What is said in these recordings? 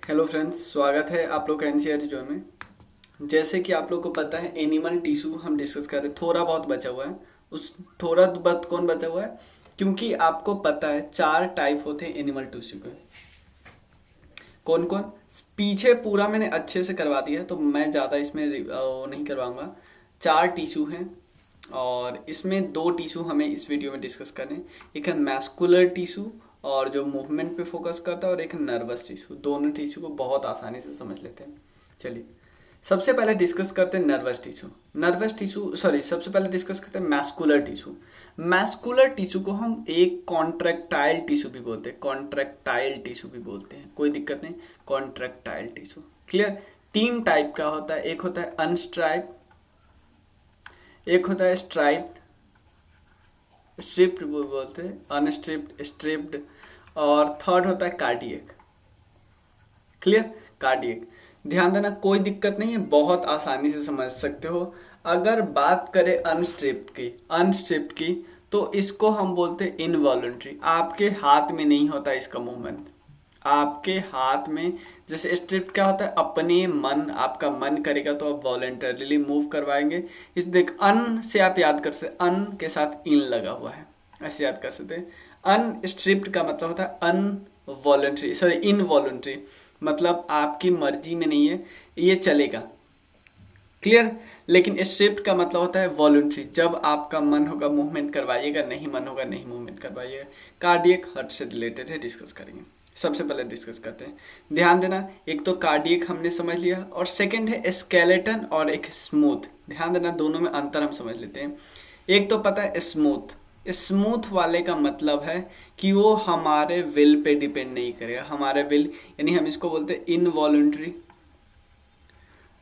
Hello friends, स्वागत है आप लोग का एनसीईआरटी जो में। जैसे कि आप लोग को पता है एनिमल टिश्यू हम डिस्कस कर रहे हैं, थोड़ा बहुत बचा हुआ है। उस थोड़ा बहुत कौन बचा हुआ है? क्योंकि आपको पता है 4 टाइप होते हैं एनिमल टिश्यू के। कौन कौन? पीछे पूरा मैंने अच्छे से करवा दिया है तो मैं ज़्यादा इसमें वो नहीं करवाऊंगा। 4 टिश्यू हैं और इसमें 2 टिश्यू हमें इस वीडियो में डिस्कस करने हैं। एक है मैस्कुलर टिश्यू और जो मूवमेंट पे फोकस करता है, और एक नर्वस टिश्यू। दोनों टिश्यू को बहुत आसानी से समझ लेते हैं। चलिए, सबसे पहले डिस्कस करते हैं नर्वस टिश्यू सॉरी सबसे पहले डिस्कस करते हैं मैस्कुलर टिश्यू। मैस्कुलर टिश्यू को हम एक कॉन्ट्रैक्टाइल टिश्यू भी बोलते हैं, कोई दिक्कत नहीं। Contractile tissue clear. 3 टाइप का होता है, एक होता है अनस्ट्राइप, एक होता है स्ट्राइप्ड, स्ट्रिप्ड बोलते हैं, अनस्ट्रिप्ड, स्ट्रिप्ड, और थर्ड होता है कार्डियक। Clear, cardiac. ध्यान देना, कोई दिक्कत नहीं है, बहुत आसानी से समझ सकते हो। अगर बात करें अनस्ट्रिप्ड की तो इसको हम बोलते हैं इनवॉलंटरी। आपके हाथ में नहीं होता इसका मूवमेंट, आपके हाथ में। जैसे स्ट्रिप्ट क्या होता है, अपने मन, आपका मन करेगा तो आप वॉलेंटरली मूव करवाएंगे। इस देख, अन से आप याद कर सकते, अन के साथ इन लगा हुआ है, ऐसे याद कर सकते हैं। अनस्ट्रिप्ट का मतलब होता है इनवॉलंटरी, मतलब आपकी मर्जी में नहीं है, ये चलेगा। क्लियर। लेकिन स्ट्रिप्ट का मतलब होता है वॉलंटरी, जब आपका मन होगा मूवमेंट करवाइएगा, नहीं मन होगा नहीं मूवमेंट करवाइएगा। कार्डियक हार्ट से रिलेटेड है, डिस्कस करेंगे। सबसे पहले डिस्कस करते हैं। ध्यान देना, एक तो कार्डियक हमने समझ लिया और सेकंड है स्केलेटन और एक स्मूथ। ध्यान देना, दोनों में अंतर हम समझ लेते हैं। एक तो पता है स्मूथ वाले का मतलब है कि वो हमारे विल पे डिपेंड नहीं करेगा। हमारे विल यानी हम इसको बोलते हैं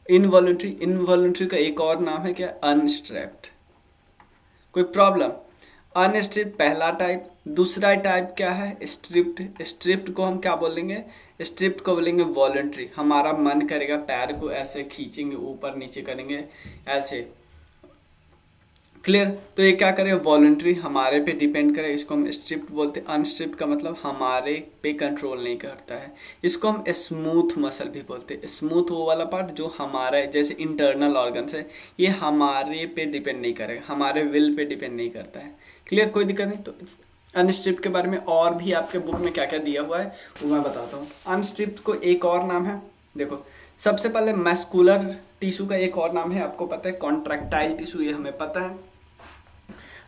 इनवॉलंटरी का एक और नाम है क्या? अनस्ट्रैप्ड। कोई प्रॉब्लम? अनस्ट्रिप्ड पहला टाइप। दूसरा टाइप क्या है? स्ट्रिप्ड को हम क्या बोलेंगे? स्ट्रिप्ड को बोलेंगे वॉलंटरी। हमारा मन करेगा, पैर को ऐसे खींचेंगे, ऊपर नीचे करेंगे ऐसे। क्लियर। तो ये क्या करे? वॉलंटरी, हमारे पे डिपेंड करे, इसको हम स्ट्रिप्ट बोलते हैं। अनस्ट्रिप्ट का मतलब हमारे पे कंट्रोल नहीं करता है, इसको हम स्मूथ मसल भी बोलते हैं। स्मूथ वो वाला पार्ट जो हमारा जैसे इंटरनल ऑर्गन्स है, ये हमारे पे डिपेंड नहीं करेगा, हमारे विल पे डिपेंड नहीं करता है। क्लियर, कोई दिक्कत नहीं। तो अनस्ट्रिप्ट के बारे में और भी आपके बुक में क्या क्या दिया हुआ है वो मैं बताता हूँ। अनस्ट्रिप्ट को एक और नाम है, देखो, सबसे पहले मैस्कुलर टिश्यू का एक और नाम है, आपको पता है कॉन्ट्रैक्टाइल टिश्यू, ये हमें पता है।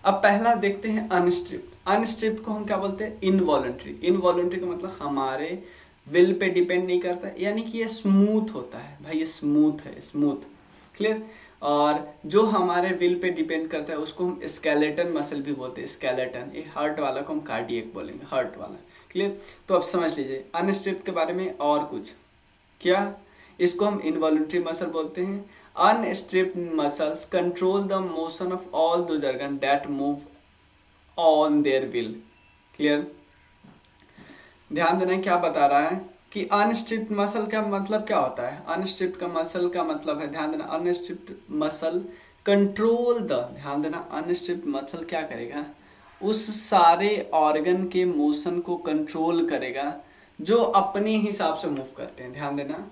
अब पहला देखते हैं अनस्ट्रिप्ट को हम क्या बोलते हैं? इनवॉलंटरी का मतलब हमारे विल पे डिपेंड नहीं करता, यानी कि ये स्मूथ होता है भाई, ये स्मूथ। क्लियर। और जो हमारे विल पे डिपेंड करता है उसको हम स्केलेटन मसल भी बोलते हैं, स्केलेटन। ये हार्ट वाला को हम कार्डियक बोलेंगे, हार्ट वाला। क्लियर। तो अब समझ लीजिए अनस्ट्रिप्ट के बारे में और कुछ क्या, इसको हम इनवॉलंटरी मसल बोलते हैं। Unstriped muscles control the motion of all those organ that move on their will. Clear. ध्यान देना, क्या बता रहा है कि अनस्ट्रिप्ड मसल का मतलब क्या होता है? अनस्ट्रिप्ड का मसल का मतलब है, ध्यान देना, अनस्ट्रिप्ड मसल कंट्रोल द, ध्यान देना, अनस्ट्रिप्ड मसल क्या करेगा? उस सारे ऑर्गन के मोशन को कंट्रोल करेगा जो अपने हिसाब से मूव करते हैं। ध्यान देना,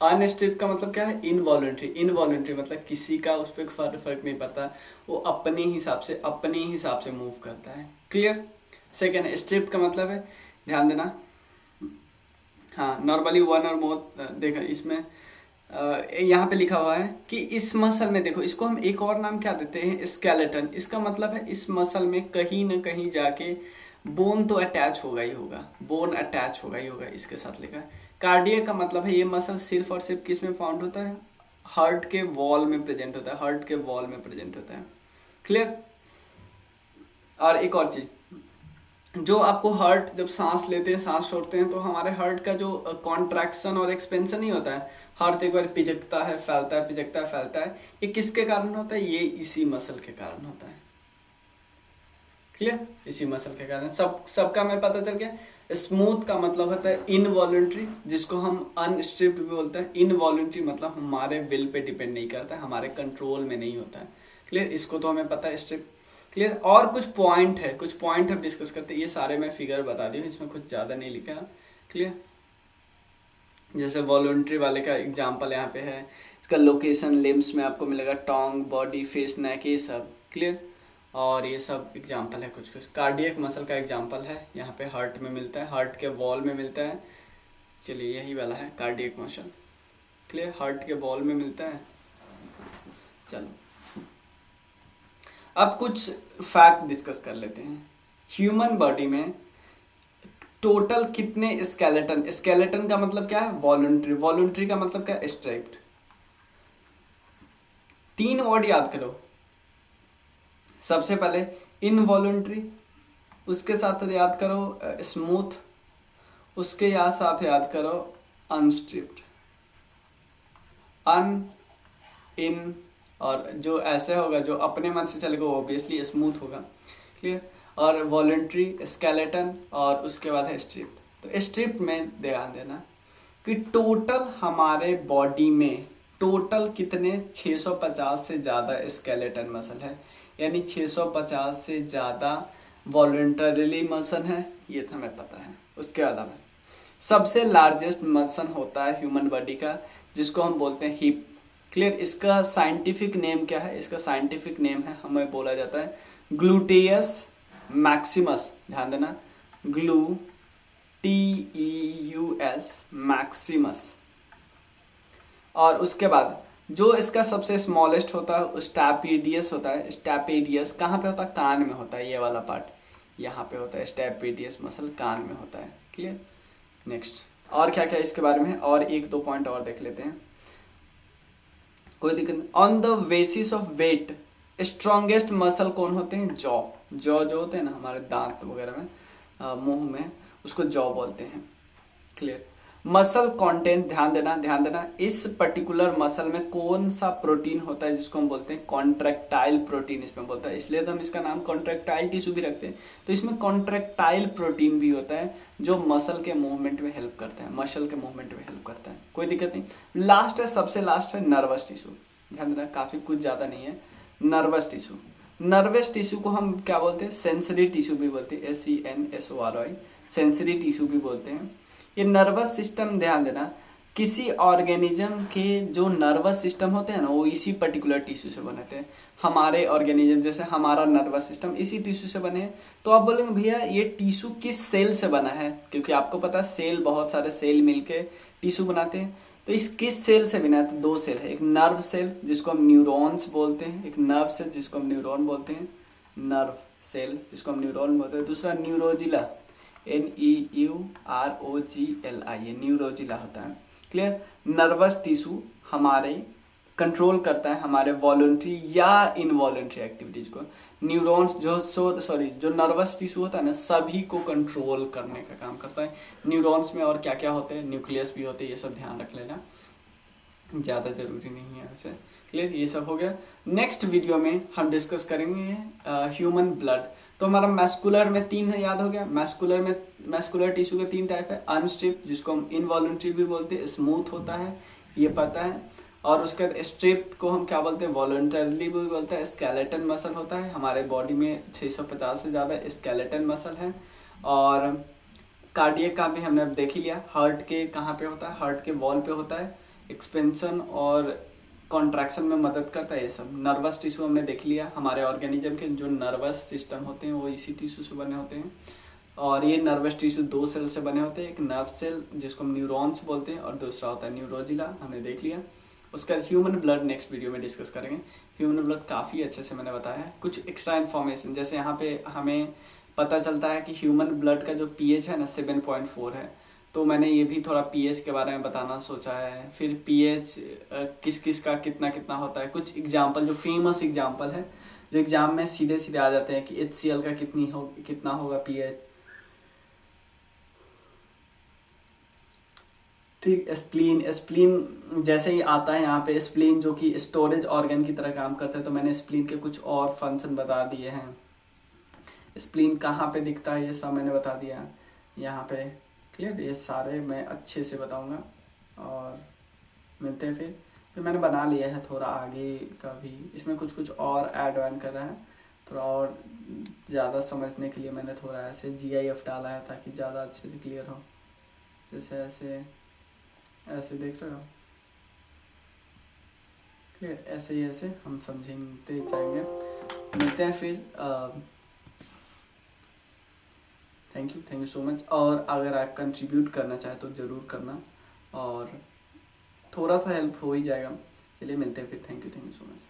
अनस्ट्रिप्ड का मतलब क्या है? इनवॉलंटरी मतलब किसी का उस पर फर्क नहीं पड़ता, वो अपने हिसाब से मूव करता है। क्लियर। सेकेंड है स्ट्रिप्ड का मतलब है, ध्यान देना, हाँ, नॉर्मली वन और मोर। देखो इसमें यहाँ पे लिखा हुआ है कि इस मसल में, देखो इसको हम एक और नाम क्या देते हैं? स्केलेटन। इसका मतलब है इस मसल में कहीं ना कहीं जाके बोन तो अटैच होगा ही होगा, इसके साथ लिखा है। कार्डियक का मतलब है ये मसल सिर्फ और सिर्फ किस में फाउंड होता है? हार्ट के वॉल में प्रेजेंट होता है। क्लियर। और एक और चीज, जो आपको हार्ट जब सांस लेते हैं, सांस छोड़ते हैं, तो हमारे हार्ट का जो कॉन्ट्रैक्शन और एक्सपेंशन नहीं होता है, हार्ट एक बार पिचकता है, फैलता है, ये किसके कारण होता है? ये इसी मसल के कारण होता है। क्लियर, इसी मसल के कारण। सबका मैं पता चल गया। स्मूथ का मतलब होता है इनवॉलंटरी, जिसको हम अनस्ट्रिप्ड भी बोलते हैं। इनवॉलंटरी मतलब हमारे विल पे डिपेंड नहीं करता है, हमारे कंट्रोल में नहीं होता है। क्लियर, इसको तो हमें पता है स्ट्रिप्ड। क्लियर। और कुछ पॉइंट हम डिस्कस करते हैं, ये सारे मैं फिगर बता दी हूँ, इसमें कुछ ज़्यादा नहीं लिखा। क्लियर। जैसे वॉलंटरी वाले का एग्जांपल यहाँ पे है, इसका लोकेशन लिम्स में आपको मिलेगा, टोंग, बॉडी, फेस, नेक, ये सब क्लियर। और ये सब एग्जांपल है कुछ कुछ। कार्डियक मसल का एग्जांपल है, यहाँ पे हार्ट में मिलता है, हार्ट के वॉल में मिलता है। चलिए यही वाला है कार्डियक मसल, क्लियर, हार्ट के वॉल में मिलता है। चलो अब कुछ फैक्ट डिस्कस कर लेते हैं। ह्यूमन बॉडी में टोटल कितने स्केलेटन, स्केलेटन का मतलब क्या है, वॉलंटरी, वॉलंटरी का मतलब क्या है, स्ट्रेप्ड। 3 वर्ड याद करो। सबसे पहले इनवॉलंटरी, उसके साथ याद करो स्मूथ, उसके साथ याद करो अनस्ट्रिप्ड। अन, इन, और जो ऐसे होगा जो अपने मन से चलेगा वो ऑब्वियसली स्मूथ होगा, क्लियर। और वॉलंटरी, स्केलेटन, और उसके बाद है स्ट्रिप्ड। तो स्ट्रिप्ड में ध्यान देना कि टोटल हमारे बॉडी में टोटल कितने 650 से ज़्यादा स्केलेटन मसल है, यानी 650 से ज़्यादा वॉलंटरीली मसल है, ये तो हमें पता है। उसके अलावा सबसे लार्जेस्ट मसल होता है ह्यूमन बॉडी का, जिसको हम बोलते हैं हिप, क्लियर। इसका साइंटिफिक नेम क्या है, इसका साइंटिफिक नेम है, हमें बोला जाता है ग्लूटेयस मैक्सिमस, ध्यान देना, TEUS मैक्सिमस। और उसके बाद जो इसका सबसे स्मॉलेस्ट होता है स्टैपेडियस होता है। स्टैपेडियस कहाँ पे होता है, कान में होता है, ये वाला पार्ट यहाँ पे होता है, स्टैपेडियस मसल कान में होता है, क्लियर। नेक्स्ट और क्या क्या इसके बारे में, और 1-2 पॉइंट और देख लेते हैं, कोई दिक्कत नहीं। On the basis of weight strongest muscle कौन होते हैं, जॉ, जॉ जो होते हैं ना हमारे दांत वगैरह में, मुंह में, उसको जॉ बोलते हैं, क्लियर। मसल कंटेंट, ध्यान देना इस पर्टिकुलर मसल में कौन सा प्रोटीन होता है जिसको हम बोलते हैं कॉन्ट्रैक्टाइल प्रोटीन, इसमें बोलता है, इसलिए तो हम इसका नाम कॉन्ट्रैक्टाइल टिश्यू भी रखते हैं। तो इसमें कॉन्ट्रैक्टाइल प्रोटीन भी होता है जो मसल के मूवमेंट में हेल्प करता है, मसल के मूवमेंट में हेल्प करता है, कोई दिक्कत नहीं। लास्ट है, सबसे लास्ट है नर्वस टिश्यू, ध्यान देना, काफी कुछ ज्यादा नहीं है। नर्वस टिश्यू, नर्वस टिश्यू को हम क्या बोलते हैं, सेंसरी टिश्यू भी बोलते हैं, SENSORY, सेंसरी टिश्यू भी बोलते हैं। ये नर्वस सिस्टम, ध्यान देना, किसी ऑर्गेनिज्म के जो नर्वस सिस्टम होते हैं ना वो इसी पर्टिकुलर टिश्यू से बने थे। हमारे ऑर्गेनिज्म जैसे हमारा नर्वस सिस्टम इसी टिश्यू से बने हैं। तो आप बोलेंगे भैया ये टिश्यू किस सेल से बना है, क्योंकि आपको पता है सेल, बहुत सारे सेल मिलके टिश्यू बनाते हैं। तो इस किस सेल से बना है, तो 2 सेल है, एक नर्व सेल जिसको हम न्यूरॉन्स बोलते हैं, एक नर्व सेल जिसको हम न्यूरॉन बोलते हैं, नर्व सेल जिसको हम न्यूरॉन बोलते हैं, दूसरा न्यूरोजिला, NEUROGLI, ये न्यूरोजिला होता है, क्लियर। नर्वस टिश्यू हमारे कंट्रोल करता है हमारे वॉलंटरी या इनवॉलंटरी एक्टिविटीज को। न्यूरॉन्स जो नर्वस टिश्यू होता है ना सभी को कंट्रोल करने का काम करता है। न्यूरॉन्स में और क्या क्या होते हैं, न्यूक्लियस भी होते हैं, ये सब ध्यान रख लेना, ज़्यादा जरूरी नहीं है वैसे, क्लियर। ये सब हो गया। नेक्स्ट वीडियो में हम डिस्कस करेंगे ह्यूमन ब्लड। तो हमारा मैस्कुलर में 3 है, याद हो गया। मैस्कुलर टिश्यू के 3 टाइप है, अनस्ट्रिप्ड जिसको हम इनवॉलंटरी भी बोलते हैं, स्मूथ होता है, ये पता है। और उसके बाद स्ट्रिप्ड को हम क्या बोलते हैं, वॉलंटरली भी बोलते हैं। स्केलेटन मसल होता है, हमारे बॉडी में 650 से ज़्यादा स्केलेटन मसल है। और कार्डियक का भी हमने अब देख ही लिया, हार्ट के कहाँ पे होता है, हार्ट के वॉल पे होता है, एक्सपेंशन और कॉन्ट्रैक्शन में मदद करता है ये सब। नर्वस टिश्यू हमने देख लिया, हमारे ऑर्गेनिज्म के जो नर्वस सिस्टम होते हैं वो इसी टिश्यू से बने होते हैं। और ये नर्वस टिश्यू 2 सेल से बने होते हैं, एक नर्व सेल जिसको हम न्यूरॉन्स बोलते हैं और दूसरा होता है न्यूरोजिला, हमने देख लिया। उसका ह्यूमन ब्लड नेक्स्ट वीडियो में डिस्कस करेंगे। ह्यूमन ब्लड काफ़ी अच्छे से मैंने बताया है। कुछ एक्स्ट्रा इन्फॉर्मेशन जैसे यहाँ पे हमें पता चलता है कि ह्यूमन ब्लड का जो pH है ना 7.4 है, तो मैंने ये भी थोड़ा pH के बारे में बताना सोचा है। फिर pH किस किस का कितना कितना होता है, कुछ एग्जाम्पल जो फेमस एग्जाम्पल है जो एग्जाम में सीधे सीधे आ जाते हैं कि HCl का कितना होगा pH, ठीक। स्प्लीन जैसे ही आता है यहाँ पे, स्प्लीन जो कि स्टोरेज ऑर्गन की तरह काम करता है, तो मैंने स्प्लीन के कुछ और फंक्शन बता दिए हैं। स्प्लीन कहाँ पे दिखता है ये सब मैंने बता दिया यहाँ पे, क्लियर। ये सारे मैं अच्छे से बताऊंगा और मिलते हैं फिर मैंने बना लिया है थोड़ा आगे का भी, इसमें कुछ कुछ और ऐड ऑन कर रहा है, थोड़ा और ज़्यादा समझने के लिए मैंने थोड़ा ऐसे GIF डाला है ताकि ज़्यादा अच्छे से क्लियर हो। जैसे ऐसे ऐसे देख रहे हो, क्लियर, ऐसे ही ऐसे हम समझते जाएंगे। मिलते हैं फिर। Thank you so much. और अगर आप कंट्रीब्यूट करना चाहें तो ज़रूर करना, और थोड़ा सा हेल्प हो ही जाएगा। चलिए मिलते हैं फिर। Thank you so much.